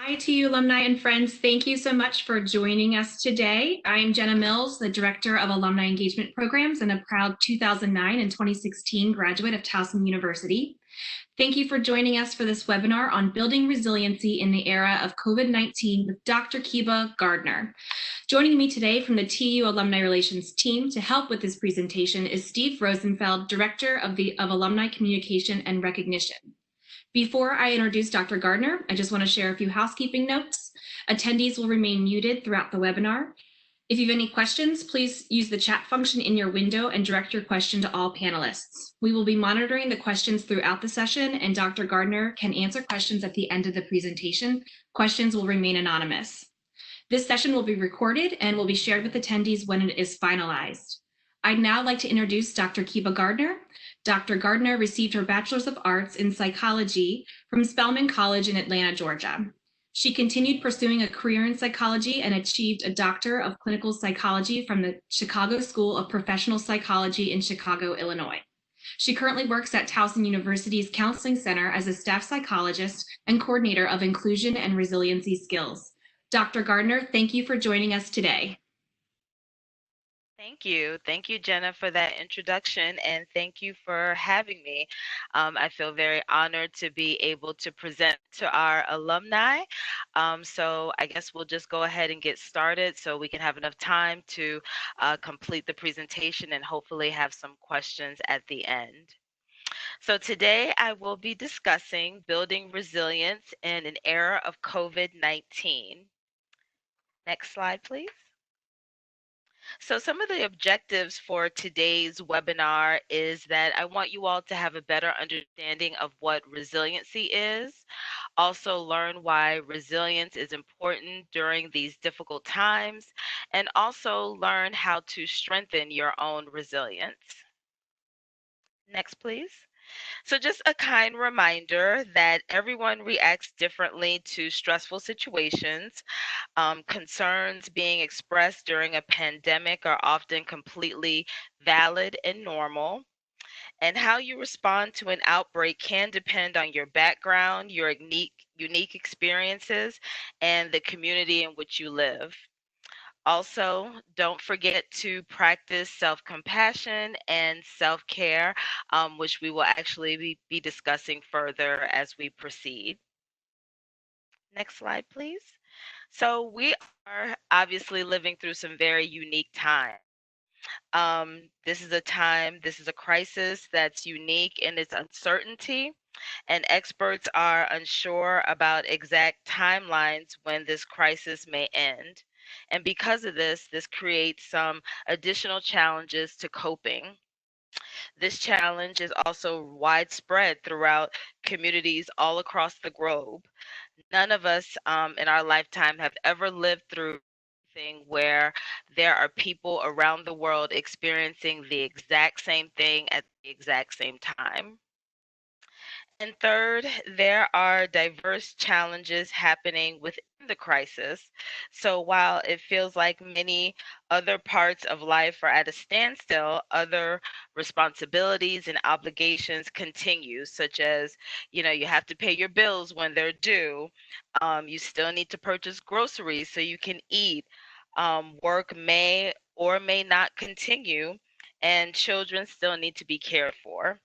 Hi to you, alumni and friends. Thank you so much for joining us today. I'm Jenna Mills, the Director of Alumni Engagement Programs and a proud 2009 and 2016 graduate of Towson University. Thank you for joining us for this webinar on building resiliency in the era of COVID-19 with Dr. Keeba Gardner. Joining me today from the TU Alumni Relations team to help with this presentation is Steve Rosenfeld, Director of Alumni Communication and Recognition. Before I introduce Dr. Gardner, I just want to share a few housekeeping notes. Attendees will remain muted throughout the webinar. If you have any questions, please use the chat function in your window and direct your question to all panelists. We will be monitoring the questions throughout the session, and Dr. Gardner can answer questions at the end of the presentation. Questions will remain anonymous. This session will be recorded and will be shared with attendees when it is finalized. I'd now like to introduce Dr. Keeba Gardner. Dr. Gardner received her Bachelor's of Arts in Psychology from Spelman College in Atlanta, Georgia. She continued pursuing a career in psychology and achieved a Doctor of Clinical Psychology from the Chicago School of Professional Psychology in Chicago, Illinois. She currently works at Towson University's Counseling Center as a staff psychologist and coordinator of inclusion and resiliency skills. Dr. Gardner, thank you for joining us today. Thank you. Thank you, Jenna, for that introduction, and thank you for having me. I feel very honored to be able to present to our alumni. So I guess we'll just go ahead and get started so we can have enough time to complete the presentation and hopefully have some questions at the end. So today I will be discussing building resilience in an era of COVID-19. Next slide, please. So some of the objectives for today's webinar is that I want you all to have a better understanding of what resiliency is, also learn why resilience is important during these difficult times, and also learn how to strengthen your own resilience. Next, please. So just a kind reminder that everyone reacts differently to stressful situations. Concerns being expressed during a pandemic are often completely valid and normal. And how you respond to an outbreak can depend on your background, your unique experiences, and the community in which you live. Also, don't forget to practice self-compassion and self-care, which we will actually be discussing further as we proceed. Next slide, please. So we are obviously living through some very unique times. This is a crisis that's unique in its uncertainty, and experts are unsure about exact timelines when this crisis may end. And because of this creates some additional challenges to coping. This challenge is also widespread throughout communities all across the globe. None of us in our lifetime have ever lived through thing where there are people around the world experiencing the exact same thing at the exact same time. And third, there are diverse challenges happening within the crisis. So while it feels like many other parts of life are at a standstill, other responsibilities and obligations continue, such as, you have to pay your bills when they're due. You still need to purchase groceries so you can eat. Work may or may not continue, and children still need to be cared for.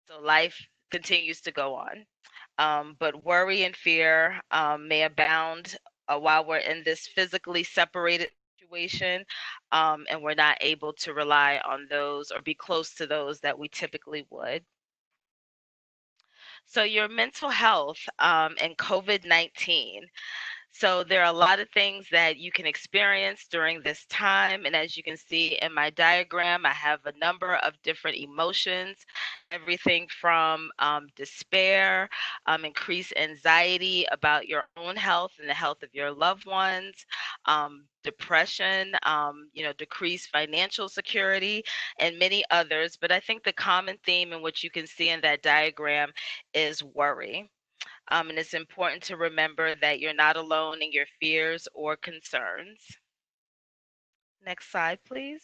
So life continues to go on. But worry and fear may abound while we're in this physically separated situation, and we're not able to rely on those or be close to those that we typically would. So your mental health and COVID-19. So there are a lot of things that you can experience during this time. And as you can see in my diagram, I have a number of different emotions, everything from despair, increased anxiety about your own health and the health of your loved ones, depression, decreased financial security, and many others. But I think the common theme in which you can see in that diagram is worry. And it's important to remember that you're not alone in your fears or concerns. Next slide, please.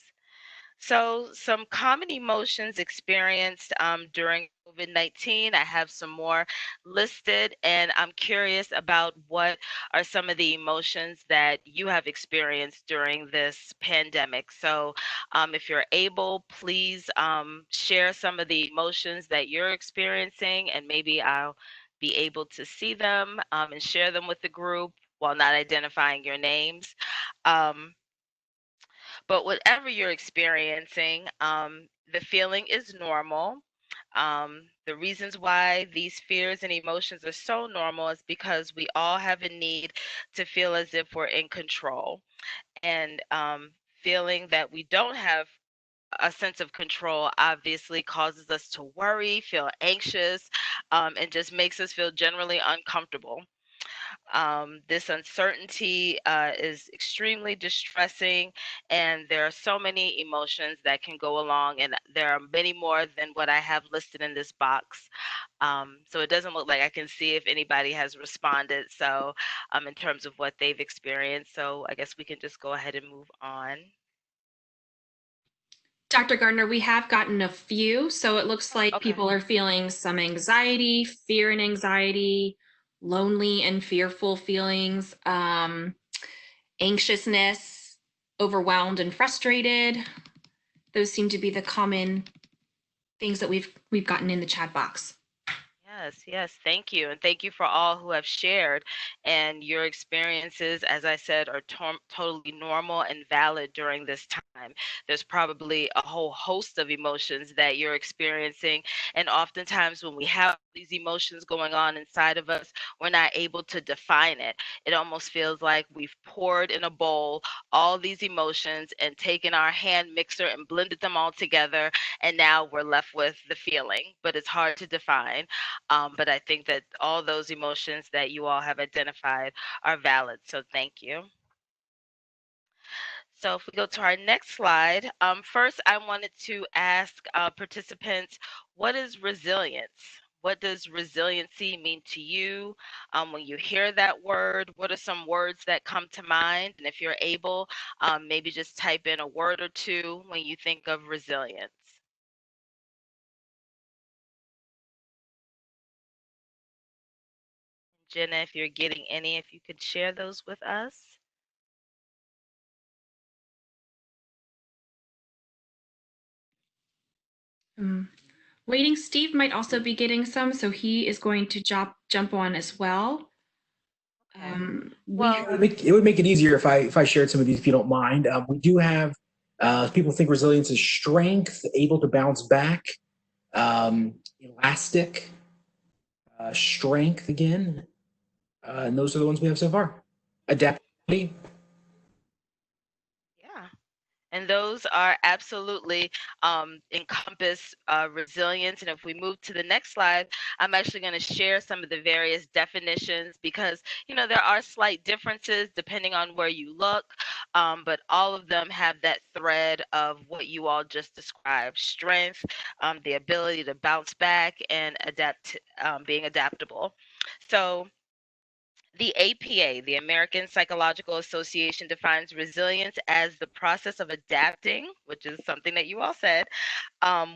So, some common emotions experienced during COVID-19. I have some more listed, and I'm curious about what are some of the emotions that you have experienced during this pandemic. So, if you're able, please share some of the emotions that you're experiencing, and maybe I'll be able to see them and share them with the group while not identifying your names. Um, but whatever you're experiencing, the feeling is normal. The reasons why these fears and emotions are so normal is because we all have a need to feel as if we're in control. And feeling that we don't have a sense of control obviously causes us to worry, feel anxious, and just makes us feel generally uncomfortable. This uncertainty is extremely distressing, and there are so many emotions that can go along, and there are many more than what I have listed in this box. So it doesn't look like I can see if anybody has responded. So, in terms of what they've experienced, so I guess we can just go ahead and move on. Dr. Gardner, we have gotten a few. So it looks Oh, like okay. people are feeling some anxiety, fear and anxiety, lonely and fearful feelings, anxiousness, overwhelmed and frustrated. Those seem to be the common things that we've gotten in the chat box. Yes, yes. Thank you. And thank you for all who have shared. And your experiences, as I said, are totally normal and valid during this time. There's probably a whole host of emotions that you're experiencing. And oftentimes, when we have these emotions going on inside of us, we're not able to define it. It almost feels like we've poured in a bowl all these emotions and taken our hand mixer and blended them all together. And now we're left with the feeling, but it's hard to define. But I think that all those emotions that you all have identified are valid. So thank you. So if we go to our next slide, first I wanted to ask participants, what is resilience? What does resiliency mean to you? When you hear that word, what are some words that come to mind? And if you're able, maybe just type in a word or two when you think of resilience. Jenna, if you're getting any, if you could share those with us. Waiting Steve might also be getting some, so he is going to jump on as well. Okay. We Well, It would make it easier if I shared some of these, if you don't mind. We do have people think resilience is strength, able to bounce back, elastic, strength again, and those are the ones we have so far. Adaptability. yeah. And those are absolutely encompass resilience. And if we move to the next slide, I'm actually going to share some of the various definitions because, you know, there are slight differences depending on where you look, but all of them have that thread of what you all just described: strength, the ability to bounce back, and being adaptable. So, the APA, the American Psychological Association, defines resilience as the process of adapting, which is something that you all said,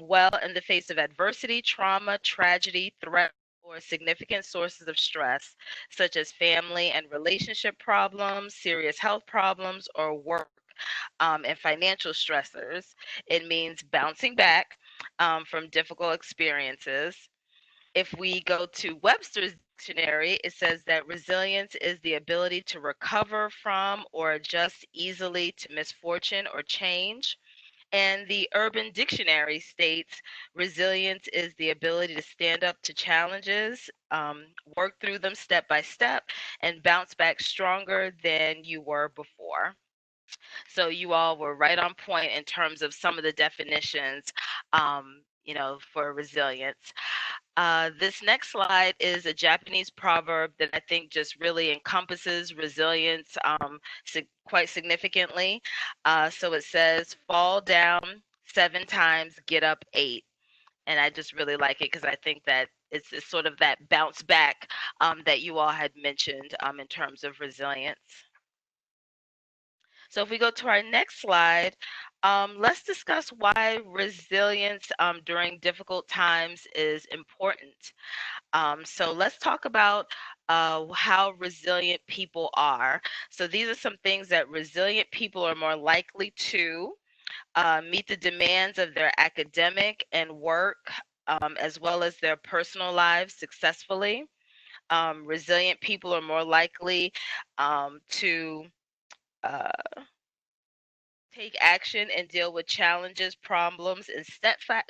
well in the face of adversity, trauma, tragedy, threat, or significant sources of stress, such as family and relationship problems, serious health problems, or work and financial stressors. It means bouncing back from difficult experiences. If we go to Webster's dictionary, it says that resilience is the ability to recover from or adjust easily to misfortune or change. And the Urban Dictionary states resilience is the ability to stand up to challenges, work through them step by step, and bounce back stronger than you were before. So you all were right on point in terms of some of the definitions, for resilience. This next slide is a Japanese proverb that I think just really encompasses resilience quite significantly. So it says, fall down 7 times, get up 8. And I just really like it because I think that it's sort of that bounce back that you all had mentioned in terms of resilience. So if we go to our next slide, let's discuss why resilience during difficult times is important. So let's talk about how resilient people are. So these are some things that resilient people are more likely to meet the demands of their academic and work, as well as their personal lives successfully. Resilient people are more likely to uh, take action and deal with challenges, problems, and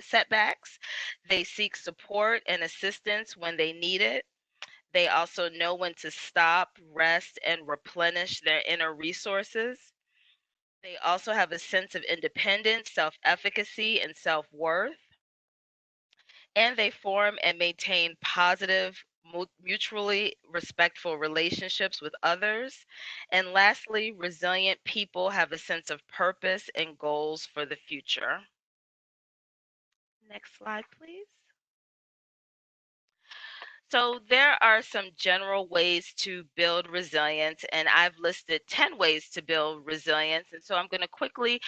setbacks. They seek support and assistance when they need it. They also know when to stop, rest, and replenish their inner resources. They also have a sense of independence, self efficacy, and self worth. And they form and maintain positive, mutually respectful relationships with others. And lastly, resilient people have a sense of purpose and goals for the future. Next slide, please. So, there are some general ways to build resilience, and I've listed 10 ways to build resilience. And so, I'm going to quickly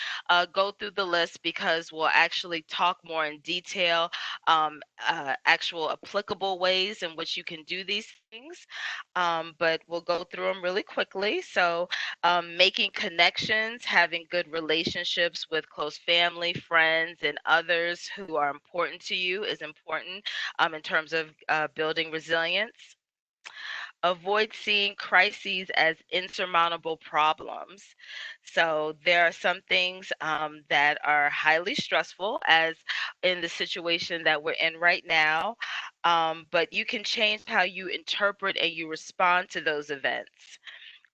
go through the list because we'll actually talk more in detail, actual applicable ways in which you can do these things. But we'll go through them really quickly. So, making connections, having good relationships with close family, friends, and others who are important to you is important in terms of building resilience. Avoid seeing crises as insurmountable problems. So, there are some things that are highly stressful, as in the situation that we're in right now, but you can change how you interpret and you respond to those events.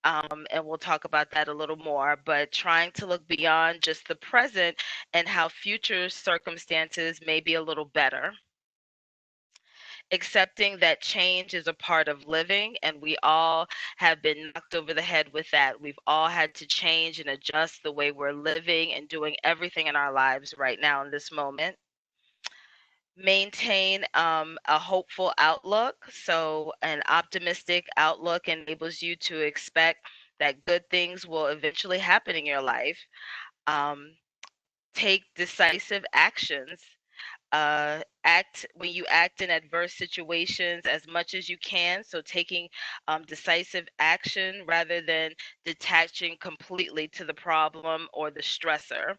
And we'll talk about that a little more, but trying to look beyond just the present and how future circumstances may be a little better. Accepting that change is a part of living, and we all have been knocked over the head with that. We've all had to change and adjust the way we're living and doing everything in our lives right now in this moment. Maintain a hopeful outlook. So, an optimistic outlook enables you to expect that good things will eventually happen in your life. Um, Take decisive actions. Act when you act in adverse situations as much as you can. So taking decisive action rather than detaching completely to the problem or the stressor.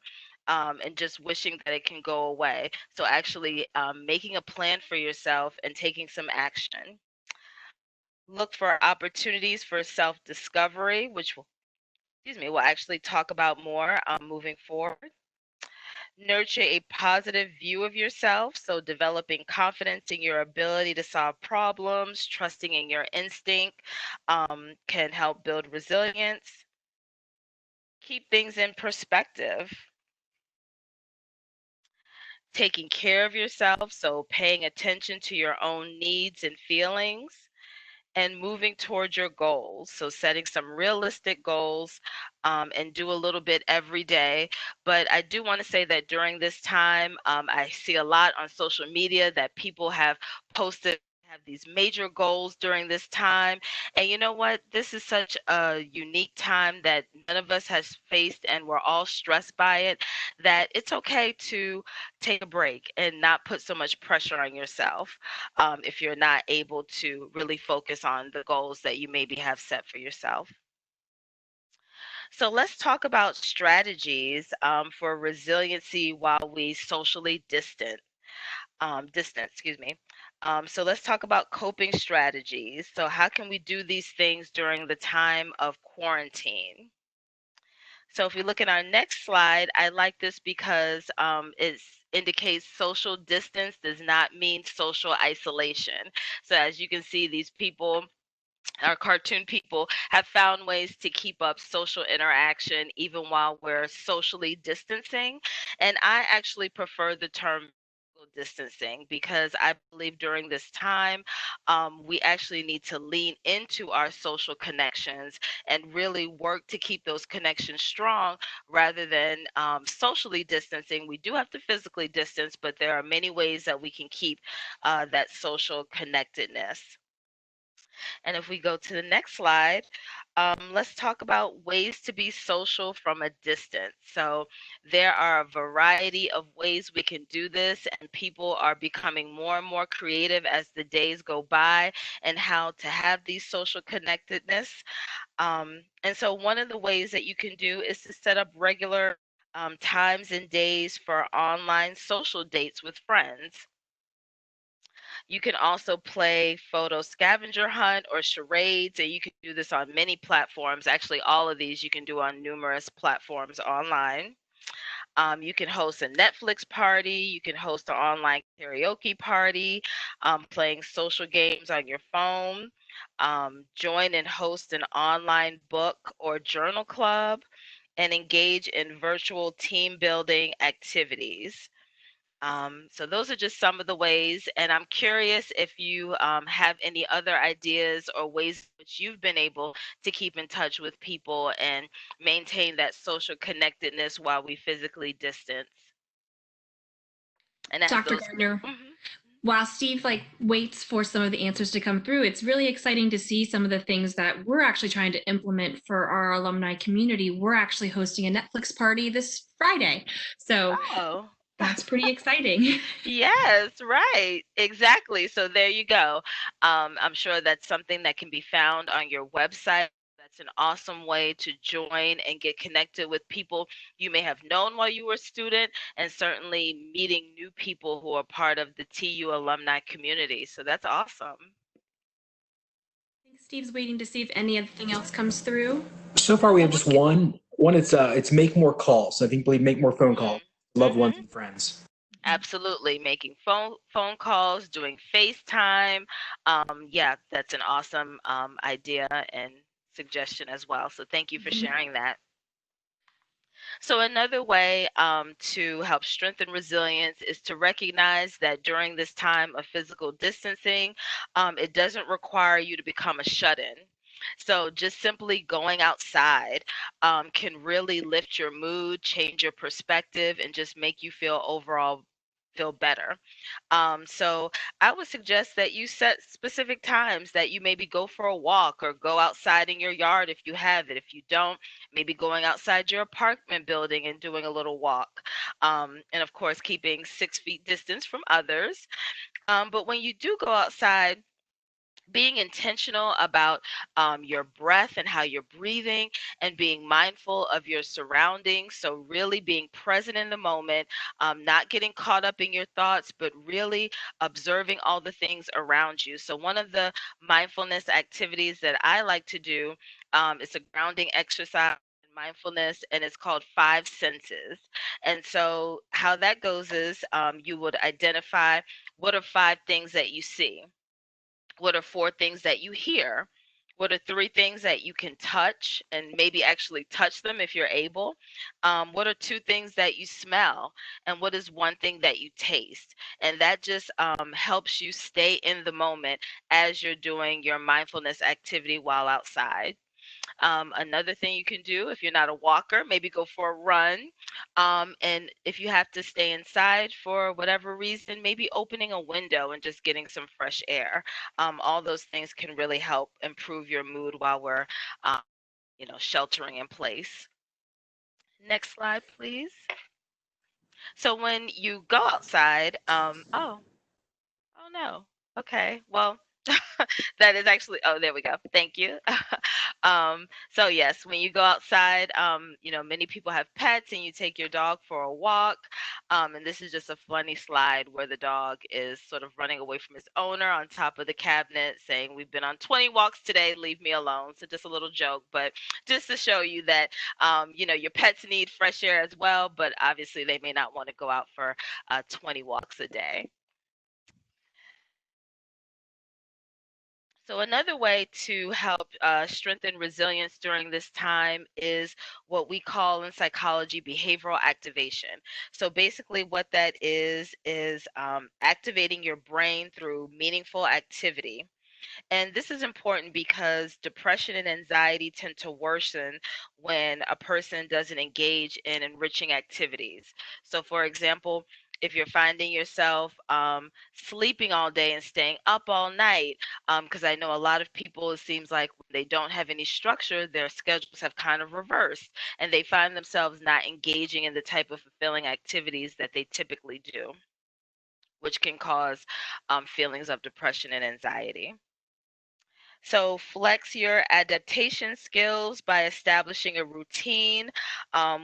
And just wishing that it can go away. So actually making a plan for yourself and taking some action. Look for opportunities for self-discovery, which will, excuse me, we'll actually talk about more moving forward. Nurture a positive view of yourself. So, developing confidence in your ability to solve problems, trusting in your instinct can help build resilience. Keep things in perspective. Taking care of yourself. So, paying attention to your own needs and feelings. And moving towards your goals. So, setting some realistic goals and do a little bit every day. But I do want to say that during this time, I see a lot on social media that people have posted. Have these major goals during this time. And you know what? This is such a unique time that none of us has faced, and we're all stressed by it, that it's okay to take a break and not put so much pressure on yourself if you're not able to really focus on the goals that you maybe have set for yourself. So let's talk about strategies for resiliency while we socially distance, excuse me. So let's talk about coping strategies. So how can we do these things during the time of quarantine? So if we look at our next slide, I like this because it indicates social distance does not mean social isolation. So as you can see, these people, our cartoon people, have found ways to keep up social interaction even while we're socially distancing. And I actually prefer the term physical distancing because I believe during this time, we actually need to lean into our social connections and really work to keep those connections strong rather than socially distancing. We do have to physically distance, but there are many ways that we can keep that social connectedness. And if we go to the next slide, let's talk about ways to be social from a distance. So there are a variety of ways we can do this, and people are becoming more and more creative as the days go by and how to have these social connectedness. And so one of the ways that you can do is to set up regular times and days for online social dates with friends. You can also play photo scavenger hunt or charades, and you can do this on many platforms. Actually, all of these you can do on numerous platforms online. You can host a Netflix party. You can host an online karaoke party, playing social games on your phone. Join and host an online book or journal club, and engage in virtual team building activities. So those are just some of the ways, and I'm curious if you have any other ideas or ways which you've been able to keep in touch with people and maintain that social connectedness while we physically distance. And as Dr. those, Gardner, Mhm. while Steve waits for some of the answers to come through, it's really exciting to see some of the things that we're actually trying to implement for our alumni community. We're actually hosting a Netflix party this Friday. So Oh. that's pretty exciting. Yes, right. Exactly. So there you go. I'm sure that's something that can be found on your website. That's an awesome way to join and get connected with people you may have known while you were a student, and certainly meeting new people who are part of the TU alumni community. So that's awesome. I think Steve's waiting to see if anything else comes through. So far, we have just one. One, it's make more calls. I think believe make more phone calls, loved ones Mm-hmm. and friends. Absolutely. Making phone calls, doing FaceTime. Yeah, that's an awesome idea and suggestion as well. So thank you for sharing that. So another way to help strengthen resilience is to recognize that during this time of physical distancing, it doesn't require you to become a shut-in. So just simply going outside can really lift your mood, change your perspective, and just make you feel overall feel better. So I would suggest that you set specific times that you maybe go for a walk or go outside in your yard if you have it. If you don't, maybe going outside your apartment building and doing a little walk. And of course, keeping 6 feet distance from others. But when you do go outside, being intentional about your breath and how you're breathing and being mindful of your surroundings. So, really being present in the moment, not getting caught up in your thoughts, but really observing all the things around you. So, one of the mindfulness activities that I like to do is a grounding exercise. Mindfulness, and it's called Five Senses. And so, how that goes is you would identify what are 5 things that you see, what are 4 things that you hear? What are 3 things that you can touch and maybe actually touch them if you're able? What are 2 things that you smell? And what is 1 thing that you taste? And that just helps you stay in the moment as you're doing your mindfulness activity while outside. Another thing you can do if you're not a walker, maybe go for a run. And if you have to stay inside for whatever reason, maybe opening a window and just getting some fresh air. All those things can really help improve your mood while we're, um, sheltering in place. Next slide, please. So when you go outside, oh no. Okay. Well, that is actually, oh, there we go. Thank you. So yes, when you go outside, many people have pets and you take your dog for a walk. And this is just a funny slide where the dog is sort of running away from his owner on top of the cabinet saying, "We've been on 20 walks today, leave me alone." So just a little joke, but just to show you that, your pets need fresh air as well, but obviously they may not want to go out for 20 walks a day. So another way to help strengthen resilience during this time is what we call in psychology behavioral activation. So basically, what that is activating your brain through meaningful activity. And this is important because depression and anxiety tend to worsen when a person doesn't engage in enriching activities. So, for example, if you're finding yourself sleeping all day and staying up all night, because I know a lot of people, it seems like when they don't have any structure, their schedules have kind of reversed, and they find themselves not engaging in the type of fulfilling activities that they typically do, which can cause feelings of depression and anxiety. So flex your adaptation skills by establishing a routine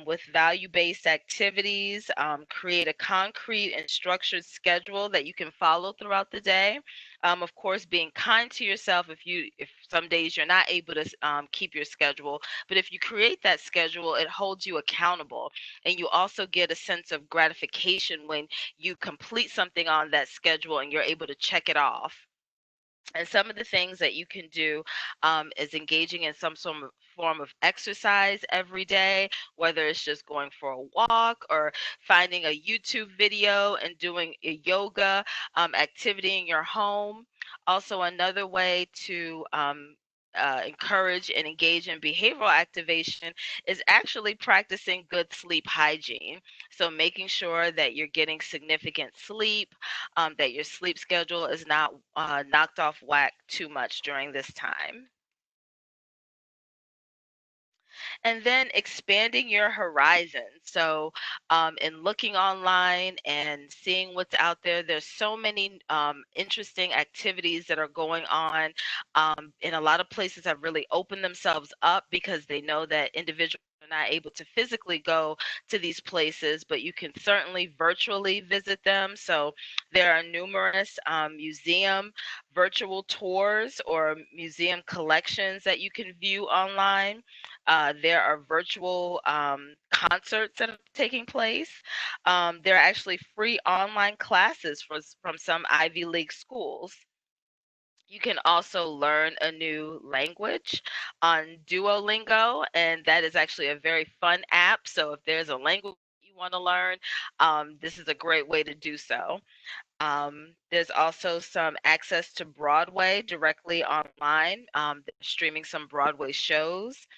with value-based activities. Create a concrete and structured schedule that you can follow throughout the day. Of course, being kind to yourself if some days you're not able to keep your schedule, but if you create that schedule, it holds you accountable, and you also get a sense of gratification when you complete something on that schedule and you're able to check it off. And some of the things that you can do is engaging in some sort of form of exercise every day, whether it's just going for a walk or finding a YouTube video and doing a yoga activity in your home. Also, another way to encourage and engage in behavioral activation is actually practicing good sleep hygiene. So, making sure that you're getting significant sleep, that your sleep schedule is not knocked off whack too much during this time. And then expanding your horizons. So, in looking online and seeing what's out there, there's so many interesting activities that are going on. And a lot of places have really opened themselves up because they know that individuals are not able to physically go to these places, but you can certainly virtually visit them. So there are numerous museum virtual tours or museum collections that you can view online. There are virtual concerts that are taking place. There are actually free online classes from some Ivy League schools. You can also learn a new language on Duolingo, and that is actually a very fun app. So if there's a language you want to learn, this is a great way to do so. There's also some access to Broadway directly online, streaming some Broadway shows.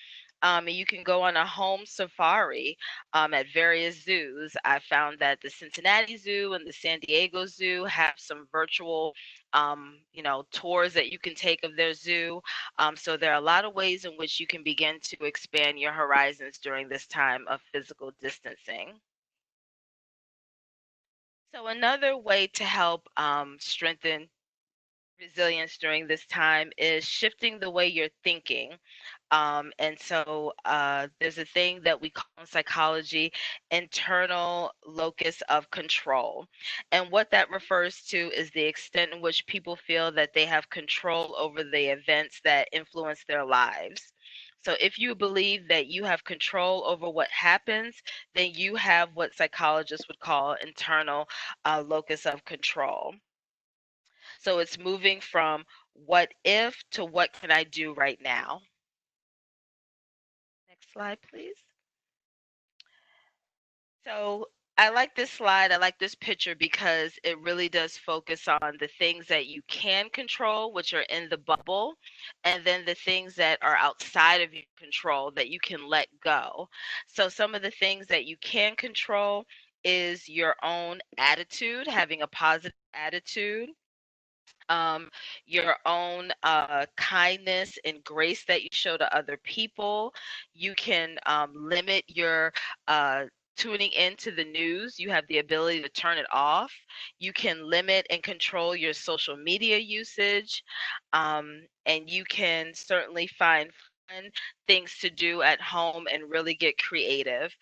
And you can go on a home safari at various zoos. I found that the Cincinnati Zoo and the San Diego Zoo have some virtual, tours that you can take of their zoo. So there are a lot of ways in which you can begin to expand your horizons during this time of physical distancing. So another way to help strengthen resilience during this time is shifting the way you're thinking. There's a thing that we call in psychology internal locus of control. And what that refers to is the extent in which people feel that they have control over the events that influence their lives. So if you believe that you have control over what happens, then you have what psychologists would call internal locus of control. So it's moving from what if to what can I do right now. Next slide, please. So I like this slide. I like this picture because it really does focus on the things that you can control, which are in the bubble, and then the things that are outside of your control that you can let go. So some of the things that you can control is your own attitude, having a positive attitude, um, your own kindness and grace that you show to other people. You can limit your tuning into the news. You have the ability to turn it off. You can limit and control your social media usage. And you can certainly find fun things to do at home and really get creative.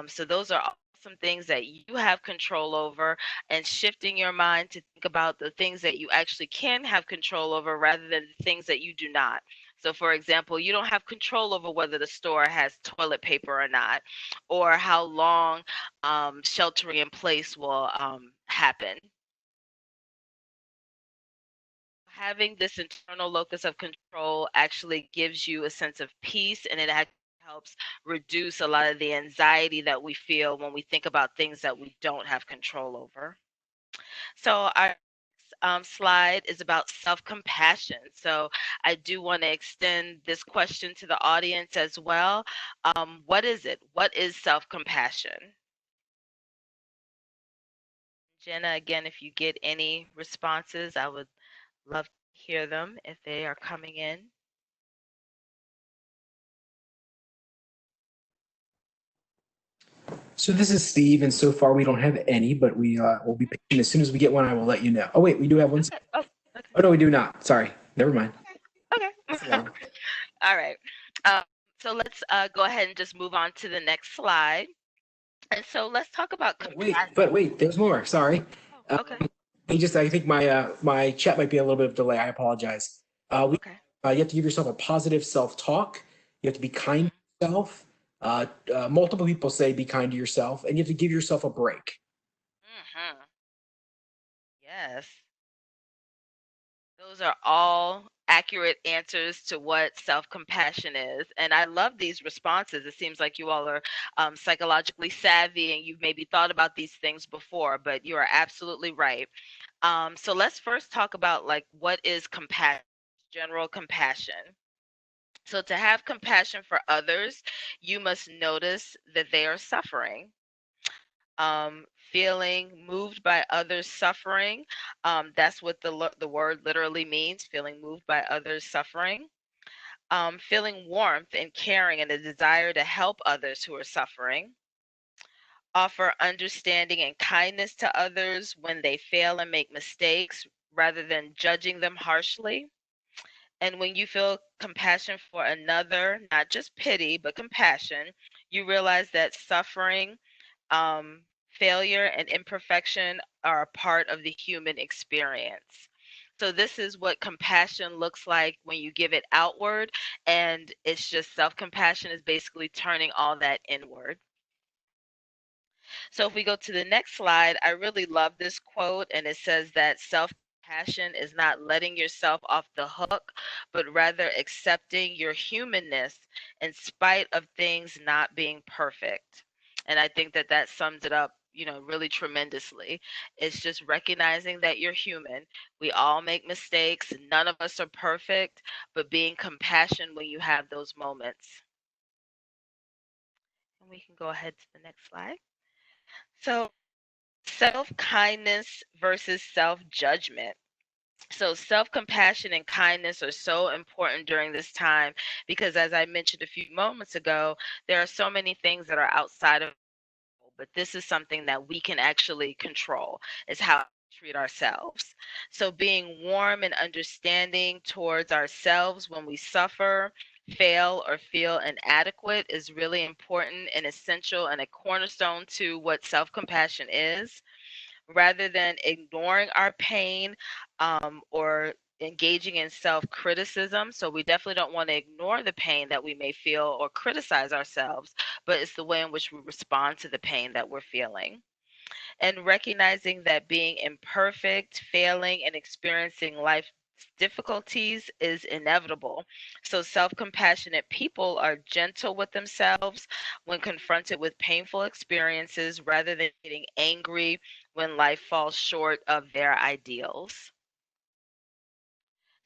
So those are all some things that you have control over, and shifting your mind to think about the things that you actually can have control over rather than the things that you do not. So, for example, you don't have control over whether the store has toilet paper or not, or how long sheltering in place will happen. Having this internal locus of control actually gives you a sense of peace, and it actually helps reduce a lot of the anxiety that we feel when we think about things that we don't have control over. So our next slide is about self-compassion. So I do want to extend this question to the audience as well. What is it? What is self-compassion? Jenna, again, if you get any responses, I would love to hear them if they are coming in. So this is Steve, and so far we don't have any, but we will be patient. As soon as we get one, I will let you know. Oh wait, we do have one. Okay. Oh, okay. Oh no, we do not. Sorry, never mind. Okay. All right. Um, so let's go ahead and just move on to the next slide. And so let's talk about compassion. Wait, there's more. Sorry. Oh, okay. I think my chat might be a little bit of delay. I apologize. Okay. You have to give yourself a positive self-talk. You have to be kind Mhm. to yourself. Multiple people say be kind to yourself, and you have to give yourself a break. Mhm. Yes. Those are all accurate answers to what self-compassion is. And I love these responses. It seems like you all are psychologically savvy and you've maybe thought about these things before, but you are absolutely right. So let's first talk about like what is compassion, general compassion. So to have compassion for others, you must notice that they are suffering. Feeling moved by others' suffering. That's what the word literally means, feeling moved by others' suffering. Feeling warmth and caring and a desire to help others who are suffering. Offer understanding and kindness to others when they fail and make mistakes rather than judging them harshly. And when you feel compassion for another, not just pity, but compassion, you realize that suffering, failure, and imperfection are a part of the human experience. So, this is what compassion looks like when you give it outward, and it's just self compassion is basically turning all that inward. So if we go to the next slide, I really love this quote, and it says that self compassion is not letting yourself off the hook, but rather accepting your humanness in spite of things not being perfect. And I think that that sums it up, really tremendously. It's just recognizing that you're human. We all make mistakes. None of us are perfect, but being compassionate when you have those moments. And we can go ahead to the next slide. So self kindness versus self judgment. So, self compassion and kindness are so important during this time because, as I mentioned a few moments ago, there are so many things that are outside of, but this is something that we can actually control, is how we treat ourselves. So, being warm and understanding towards ourselves when we suffer, fail, or feel inadequate is really important and essential and a cornerstone to what self compassion is rather than ignoring our pain or engaging in self criticism. So, we definitely don't want to ignore the pain that we may feel or criticize ourselves, but it's the way in which we respond to the pain that we're feeling. And recognizing that being imperfect, failing, and experiencing life difficulties is inevitable. So, self compassionate people are gentle with themselves when confronted with painful experiences rather than getting angry when life falls short of their ideals.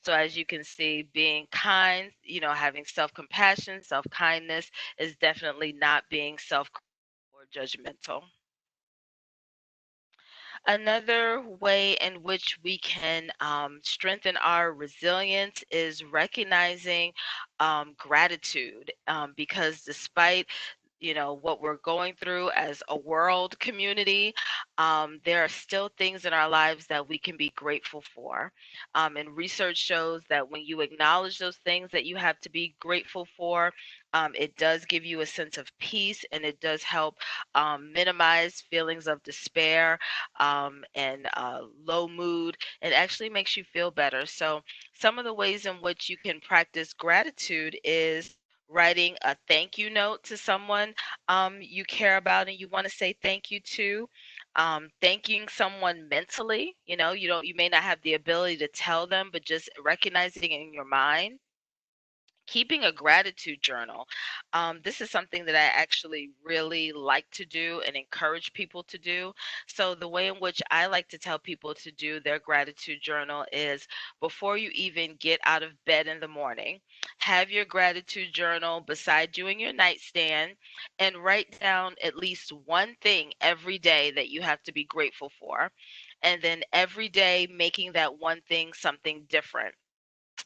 So, as you can see, being kind, having self compassion, self kindness is definitely not being self or judgmental. Another way in which we can strengthen our resilience is recognizing gratitude because despite what we're going through as a world community, there are still things in our lives that we can be grateful for, and research shows that when you acknowledge those things that you have to be grateful for, it does give you a sense of peace and it does help minimize feelings of despair and low mood. It actually makes you feel better. So some of the ways in which you can practice gratitude is writing a thank you note to someone you care about and you want to say thank you to. Thanking someone mentally, you may not have the ability to tell them, but just recognizing it in your mind. keeping a gratitude journal. This is something that I actually really like to do and encourage people to do. So, the way in which I like to tell people to do their gratitude journal is before you even get out of bed in the morning, have your gratitude journal beside you in your nightstand and write down at least one thing every day that you have to be grateful for. And then every day, making that one thing something different.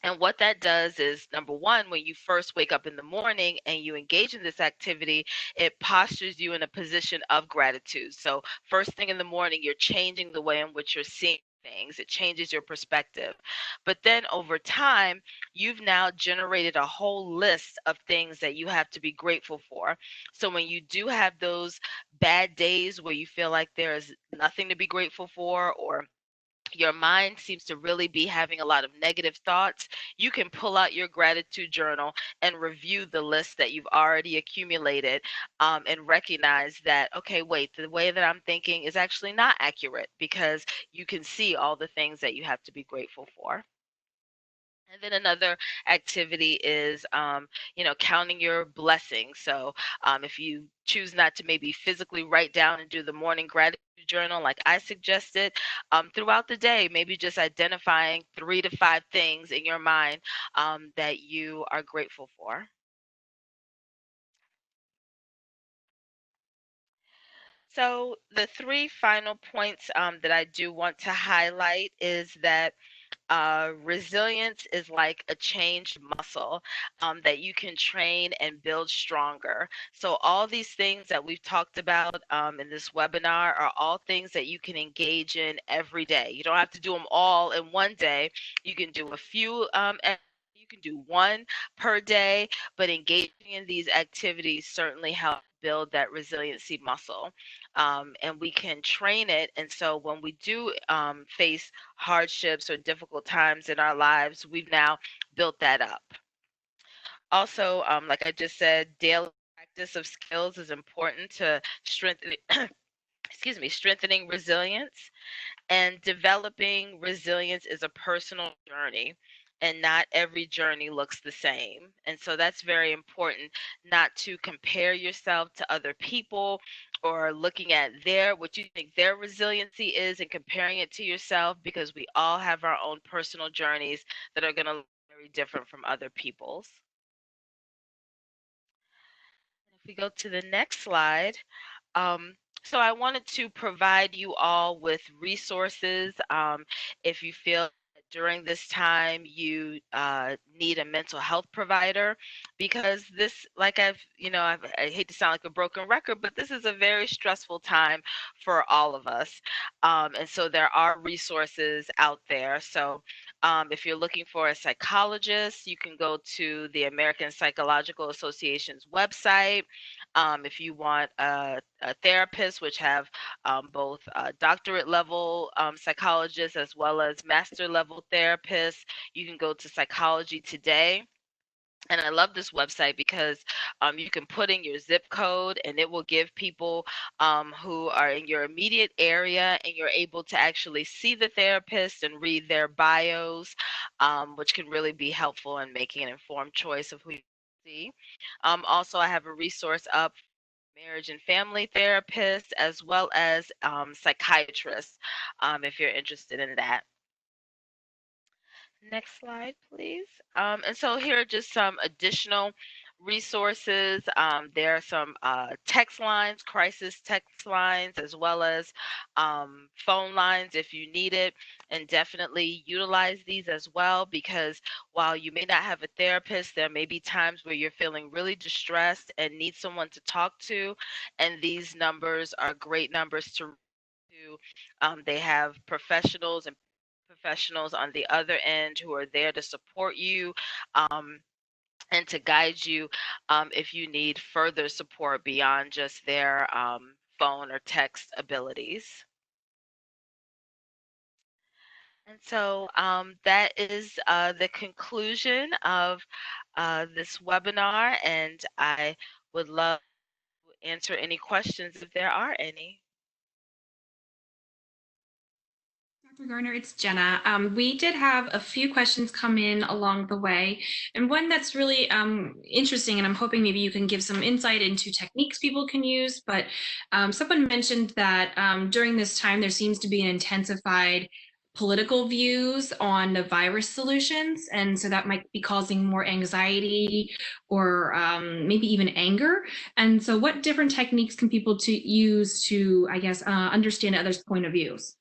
And what that does is number one, when you first wake up in the morning and you engage in this activity, it postures you in a position of gratitude. So, first thing in the morning, you're changing the way in which you're seeing things, it changes your perspective. But then over time, you've now generated a whole list of things that you have to be grateful for. So, when you do have those bad days where you feel like there is nothing to be grateful for, or your mind seems to really be having a lot of negative thoughts, you can pull out your gratitude journal and review the list that you've already accumulated, and recognize that, okay, wait, the way that I'm thinking is actually not accurate, because you can see all the things that you have to be grateful for. And then another activity is, counting your blessings. So, if you choose not to maybe physically write down and do the morning gratitude journal like I suggested, throughout the day, maybe just identifying 3 to 5 things in your mind, that you are grateful for. So, the three final points that I do want to highlight is that resilience is like a changed muscle, that you can train and build stronger. So, all these things that we've talked about in this webinar are all things that you can engage in every day. You don't have to do them all in one day. You can do a few. You can do one per day, but engaging in these activities certainly help build that resiliency muscle, and we can train it. And so when we do face hardships or difficult times in our lives, we've now built that up. Also, like I just said, daily practice of skills is important to strengthen, excuse me, strengthening resilience. And developing resilience is a personal journey, and not every journey looks the same. And so that's very important, not to compare yourself to other people, or looking at what you think their resiliency is and comparing it to yourself, because we all have our own personal journeys that are going to look very different from other people's. If we go to the next slide, um, so I wanted to provide you all with resources. If you feel that during this time you need a mental health provider, because this, like I hate to sound like a broken record, but this is a very stressful time for all of us. And so there are resources out there. So if you're looking for a psychologist, you can go to the American Psychological Association's website. If you want a therapist, which have both doctorate level psychologists as well as master level therapists, you can go to Psychology Today. And I love this website because you can put in your zip code and it will give people who are in your immediate area, and you're able to actually see the therapist and read their bios, which can really be helpful in making an informed choice of who you see. Also, I have a resource up, marriage and family therapist, as well as psychiatrists, if you're interested in that. Next slide, please. And so here are just some additional resources. There are some text lines, crisis text lines, as well as phone lines if you need it. And definitely utilize these as well, because while you may not have a therapist, there may be times where you're feeling really distressed and need someone to talk to. And these numbers are great numbers to. They have professionals on the other end who are there to support you, and to guide you if you need further support beyond just their phone or text abilities. And so that is the conclusion of this webinar, and I would love to answer any questions if there are any. Gardner, it's Jenna. We did have a few questions come in along the way, and one that's really interesting, and I'm hoping maybe you can give some insight into techniques people can use. But someone mentioned that during this time, there seems to be an intensified political views on the virus solutions, and so that might be causing more anxiety or maybe even anger. And so, what different techniques can people to use to, I guess, understand others' point of views?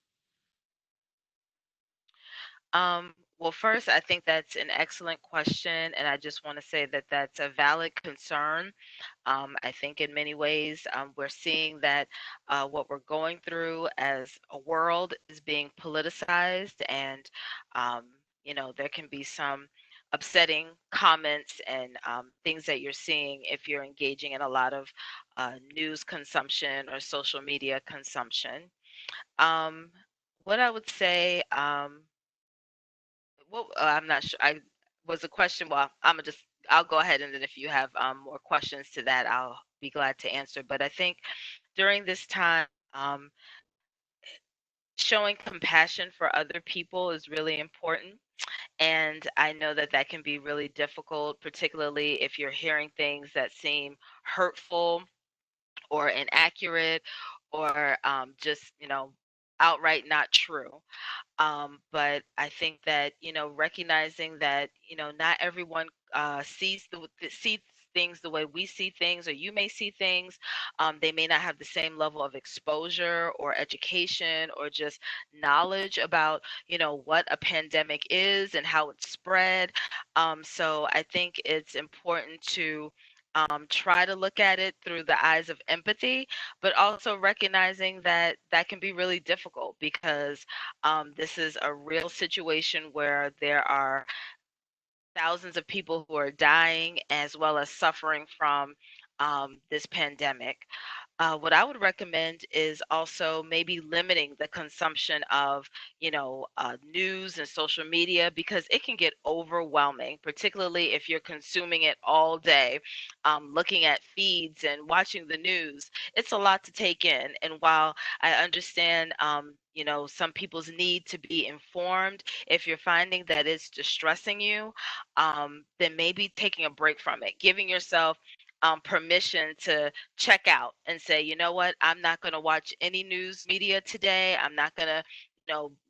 Well, first, I think that's an excellent question, and I just want to say that that's a valid concern. I think in many ways, we're seeing that what we're going through as a world is being politicized, and there can be some upsetting comments and things that you're seeing if you're engaging in a lot of news consumption or social media consumption. Um, what I would say. Well, I'm not sure. I was a question. Well, I'll go ahead, and then if you have more questions to that, I'll be glad to answer. But I think during this time, um, showing compassion for other people is really important. And I know that that can be really difficult, particularly if you're hearing things that seem hurtful or inaccurate or just, outright not true. But I think that, recognizing that, not everyone sees things the way we see things, or you may see things. They may not have the same level of exposure or education or just knowledge about, what a pandemic is and how it's spread. So I think it's important to try to look at it through the eyes of empathy, but also recognizing that that can be really difficult because this is a real situation where there are thousands of people who are dying as well as suffering from this pandemic. What I would recommend is also maybe limiting the consumption of, news and social media because it can get overwhelming, particularly if you're consuming it all day, looking at feeds and watching the news. It's a lot to take in. And while I understand, some people's need to be informed, if you're finding that it's distressing you, then maybe taking a break from it, giving yourself permission to check out and say, you know what, I'm not going to watch any news media today. I'm not going to,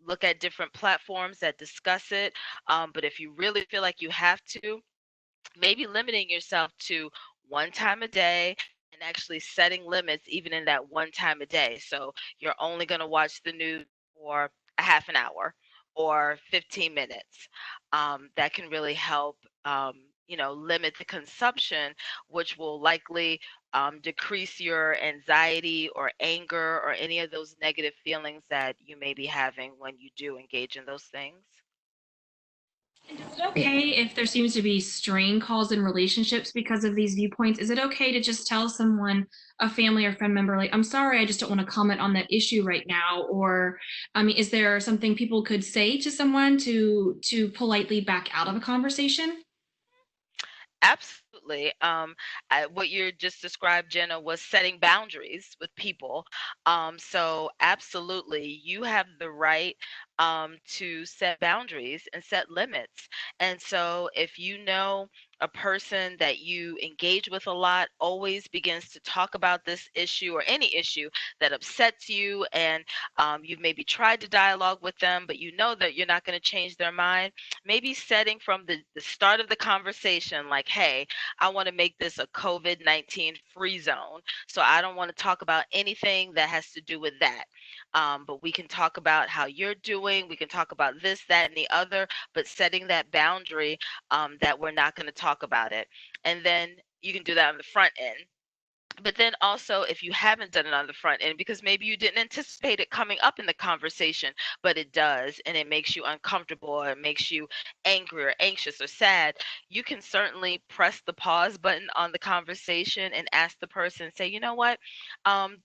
look at different platforms that discuss it. But if you really feel like you have to, maybe limiting yourself to one time a day and actually setting limits even in that one time a day. So you're only going to watch the news for a half an hour or 15 minutes. That can really help, limit the consumption, which will likely decrease your anxiety or anger or any of those negative feelings that you may be having when you do engage in those things. Is it okay if there seems to be strain caused in relationships because of these viewpoints? Is it okay to just tell someone, a family or friend member, like, I'm sorry, I just don't want to comment on that issue right now? Or, I mean, is there something people could say to someone to politely back out of a conversation? Absolutely. What you just described, Jenna, was setting boundaries with people. So, absolutely, you have the right to set boundaries and set limits. And so, if you know a person that you engage with a lot always begins to talk about this issue or any issue that upsets you, and you've maybe tried to dialogue with them, but you know that you're not going to change their mind, maybe setting from the start of the conversation, like, hey, I want to make this a COVID-19 free zone. So I don't want to talk about anything that has to do with that. But we can talk about how you're doing. We can talk about this, that, and the other, but setting that boundary that we're not going to talk about it. And then you can do that on the front end. But then also, if you haven't done it on the front end, because maybe you didn't anticipate it coming up in the conversation, but it does, and it makes you uncomfortable, or it makes you angry or anxious or sad, you can certainly press the pause button on the conversation and ask the person, say, you know what,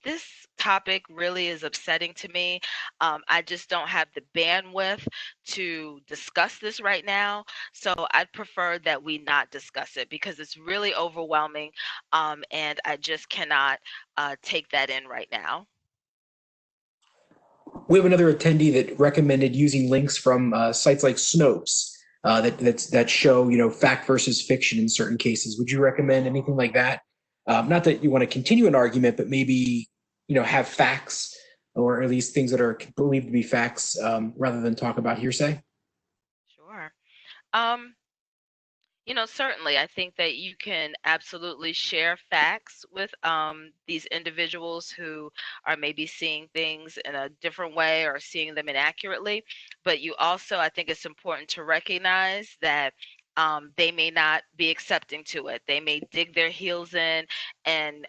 this topic really is upsetting to me. I just don't have the bandwidth to discuss this right now. So I'd prefer that we not discuss it because it's really overwhelming, and I just cannot take that in right now. We have another attendee that recommended using links from sites like Snopes that show, fact versus fiction in certain cases. Would you recommend anything like that? Not that you want to continue an argument, but maybe, have facts, or at least things that are believed to be facts, rather than talk about hearsay. Sure. Um, certainly, I think that you can absolutely share facts with these individuals who are maybe seeing things in a different way or seeing them inaccurately. But you also, I think it's important to recognize that they may not be accepting to it. They may dig their heels in and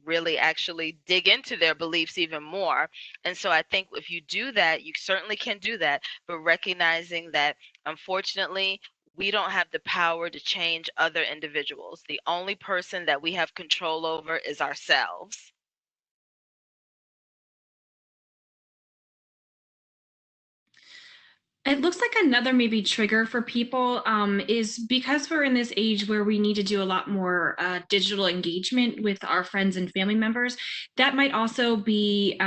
really actually dig into their beliefs even more. And so I think if you do that, you certainly can do that, but recognizing that unfortunately, we don't have the power to change other individuals. The only person that we have control over is ourselves. It looks like another maybe trigger for people is because we're in this age where we need to do a lot more digital engagement with our friends and family members. That might also be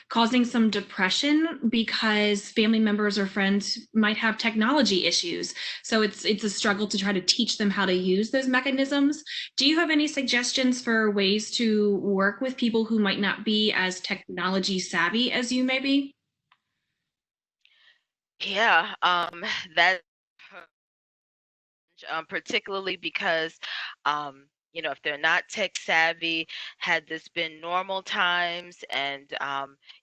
causing some depression because family members or friends might have technology issues. So it's a struggle to try to teach them how to use those mechanisms. Do you have any suggestions for ways to work with people who might not be as technology savvy as you may be? Yeah, that particularly because, if they're not tech savvy, had this been normal times and,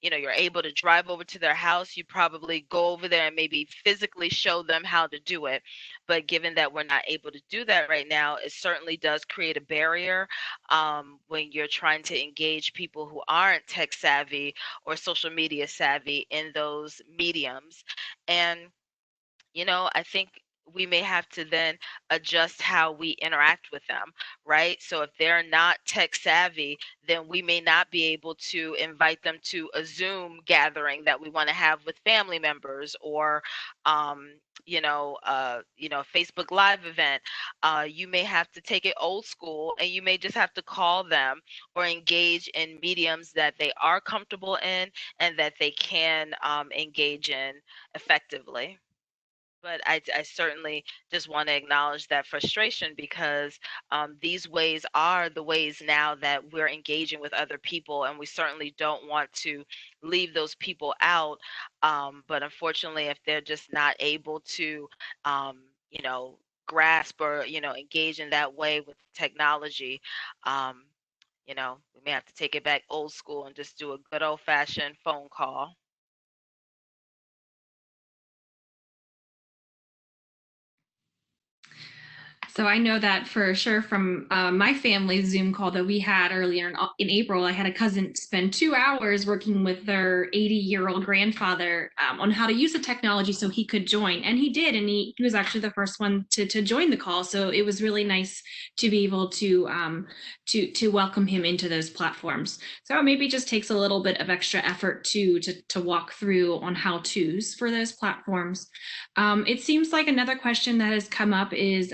you're able to drive over to their house, you probably go over there and maybe physically show them how to do it. But given that we're not able to do that right now, it certainly does create a barrier when you're trying to engage people who aren't tech savvy or social media savvy in those mediums. And I think we may have to then adjust how we interact with them, right? So if they're not tech savvy, then we may not be able to invite them to a Zoom gathering that we want to have with family members or Facebook Live event. You may have to take it old school and you may just have to call them or engage in mediums that they are comfortable in and that they can engage in effectively. But I certainly just want to acknowledge that frustration because these ways are the ways now that we're engaging with other people, and we certainly don't want to leave those people out. But unfortunately, if they're just not able to, you know, grasp or engage in that way with technology, um, we may have to take it back old school and just do a good old fashioned phone call. So I know that for sure from my family's Zoom call that we had earlier in April. I had a cousin spend 2 hours working with their 80-year-old grandfather on how to use the technology so he could join. And he did. And he was actually the first one to join the call. So it was really nice to be able to welcome him into those platforms. So it maybe just takes a little bit of extra effort to walk through on how to's for those platforms. It seems like another question that has come up is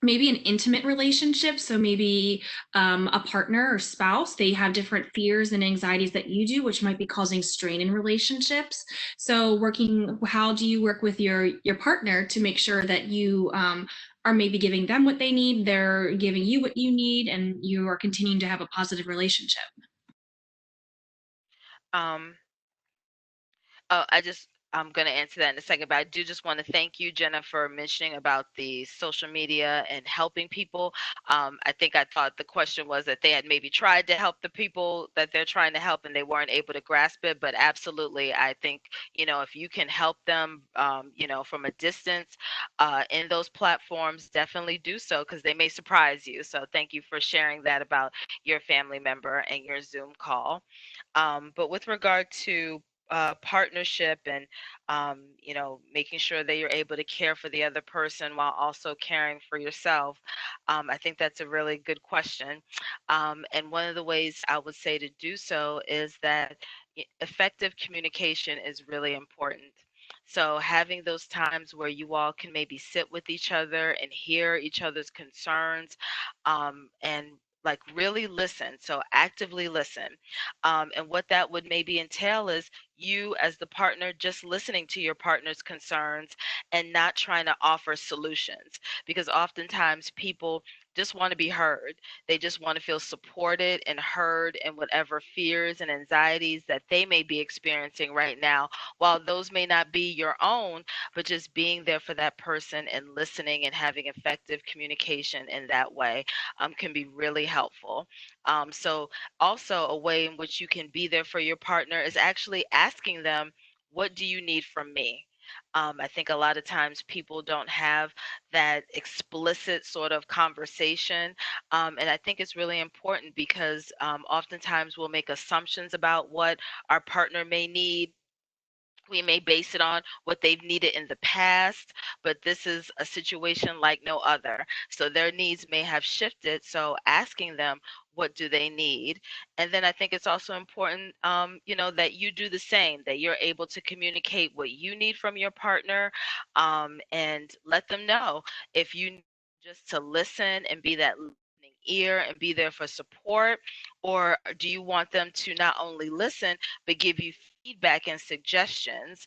maybe an intimate relationship. So maybe a partner or spouse, they have different fears and anxieties that you do, which might be causing strain in relationships. So how do you work with your partner to make sure that you are maybe giving them what they need, they're giving you what you need, and you are continuing to have a positive relationship? Um, I'm going to answer that in a second, but I do just want to thank you, Jenna, for mentioning about the social media and helping people. I think I thought the question was that they had maybe tried to help the people that they're trying to help and they weren't able to grasp it. But absolutely, I think, if you can help them, from a distance in those platforms, definitely do so because they may surprise you. So thank you for sharing that about your family member and your Zoom call. But with regard to partnership and making sure that you're able to care for the other person while also caring for yourself, I think that's a really good question. And one of the ways I would say to do so is that effective communication is really important. So having those times where you all can maybe sit with each other and hear each other's concerns, and like really listen. So actively listen. And what that would maybe entail is you as the partner just listening to your partner's concerns and not trying to offer solutions, because oftentimes people just want to be heard. They just want to feel supported and heard in whatever fears and anxieties that they may be experiencing right now. While those may not be your own, but just being there for that person and listening and having effective communication in that way can be really helpful. So also a way in which you can be there for your partner is actually asking them, what do you need from me? I think a lot of times people don't have that explicit sort of conversation. And I think it's really important because oftentimes we'll make assumptions about what our partner may need. We may base it on what they've needed in the past, but this is a situation like no other. So their needs may have shifted. So asking them, what do they need? And then I think it's also important, that you do the same, that you're able to communicate what you need from your partner, and let them know if you need just to listen and be that listening ear and be there for support, or do you want them to not only listen but give you feedback and suggestions.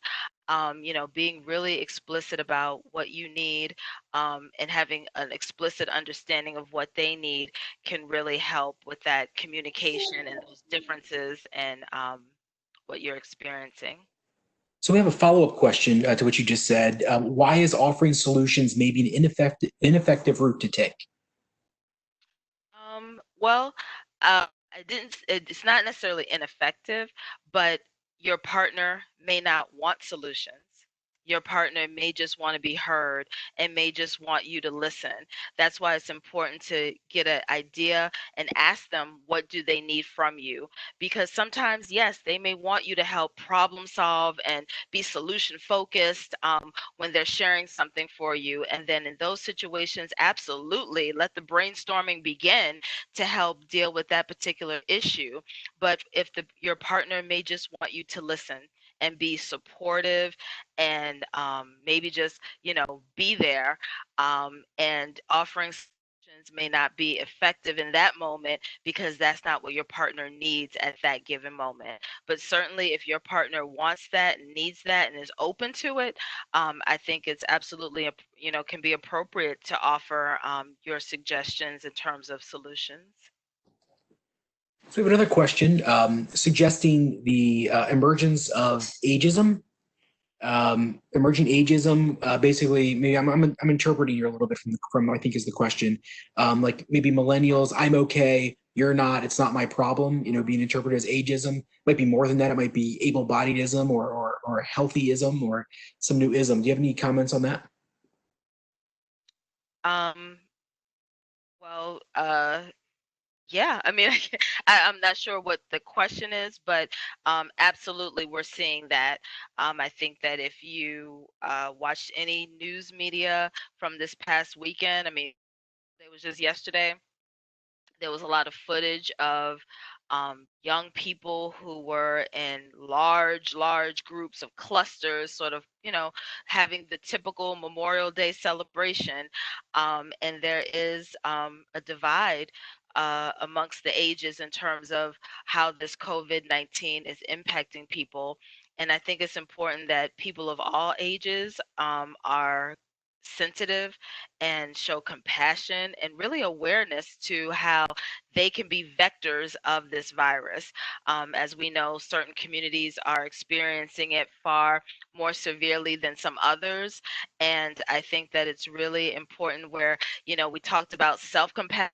Being really explicit about what you need, and having an explicit understanding of what they need can really help with that communication and those differences and what you're experiencing. So we have a follow-up question to what you just said. Why is offering solutions maybe an ineffective route to take? Well, I didn't. It's not necessarily ineffective, but your partner may not want solutions. Your partner may just want to be heard and may just want you to listen. That's why it's important to get an idea and ask them what do they need from you. Because sometimes, yes, they may want you to help problem solve and be solution focused when they're sharing something for you. And then in those situations, absolutely let the brainstorming begin to help deal with that particular issue. But if your partner may just want you to listen and be supportive and maybe just be there, and offering solutions may not be effective in that moment because that's not what your partner needs at that given moment. But certainly if your partner wants that, needs that, and is open to it, I think it's absolutely can be appropriate to offer your suggestions in terms of solutions. So we have another question suggesting the emergence of ageism. Emerging ageism, basically, maybe I'm interpreting here a little bit from I think is the question. Like maybe millennials, I'm okay, you're not, it's not my problem. Being interpreted as ageism might be more than that. It might be able-bodiedism or healthyism or some new ism. Do you have any comments on that? Um, well, yeah, I mean, I'm not sure what the question is, but absolutely, we're seeing that. I think that if you watched any news media from this past weekend, I mean, it was just yesterday, there was a lot of footage of young people who were in large groups of clusters, sort of, having the typical Memorial Day celebration. And there is a divide amongst the ages in terms of how this COVID-19 is impacting people. And I think it's important that people of all ages are sensitive and show compassion and really awareness to how they can be vectors of this virus. As we know, certain communities are experiencing it far more severely than some others. And I think that it's really important where, we talked about self compassion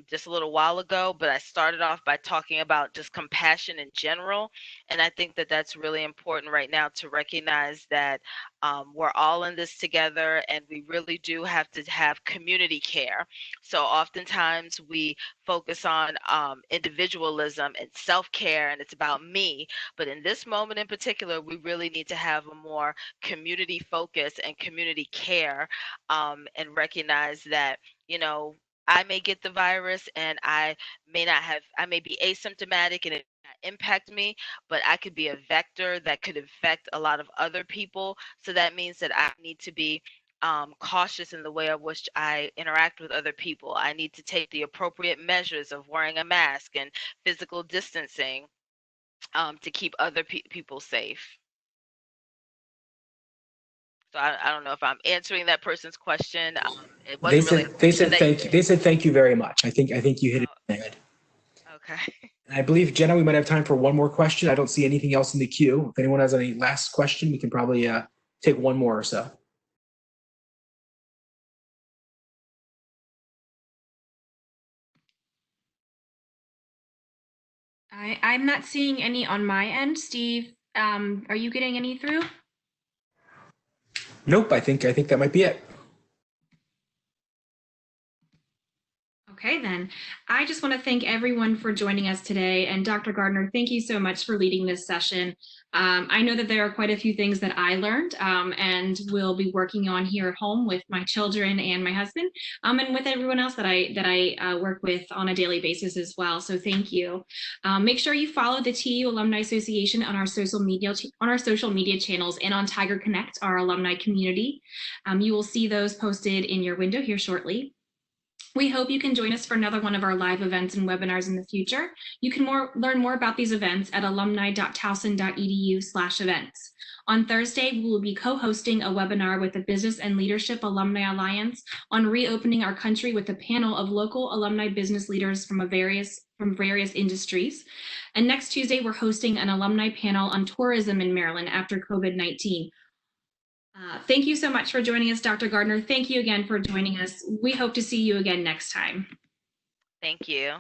just a little while ago, but I started off by talking about just compassion in general. And I think that that's really important right now to recognize that we're all in this together and we really do have to have community care. So oftentimes we focus on individualism and self-care and it's about me. But in this moment in particular, we really need to have a more community focus and community care, and recognize that, I may get the virus and I may be asymptomatic and it may not impact me, but I could be a vector that could infect a lot of other people. So that means that I need to be cautious in the way of which I interact with other people. I need to take the appropriate measures of wearing a mask and physical distancing to keep other people safe. So I don't know if I'm answering that person's question. It They wasn't really a said they question said that you thank you. They said thank you very much. I think you hit it on the head. Okay. And I believe, Jenna, we might have time for one more question. I don't see anything else in the queue. If anyone has any last question, we can probably take one more or so. I'm not seeing any on my end. Steve, are you getting any through? Nope. I think that might be it. Okay, then. I just want to thank everyone for joining us today. And Dr. Gardner, thank you so much for leading this session. I know that there are quite a few things that I learned and will be working on here at home with my children and my husband, and with everyone else that I work with on a daily basis as well. So thank you. Make sure you follow the TU Alumni Association on our social media channels and on Tiger Connect, our alumni community. You will see those posted in your window here shortly. We hope you can join us for another one of our live events and webinars in the future. You can learn more about these events at alumni.towson.edu/events. On Thursday, we will be co-hosting a webinar with the Business and Leadership Alumni Alliance on reopening our country with a panel of local alumni business leaders from various industries. And next Tuesday, we're hosting an alumni panel on tourism in Maryland after COVID-19. Thank you so much for joining us, Dr. Gardner. Thank you again for joining us. We hope to see you again next time. Thank you.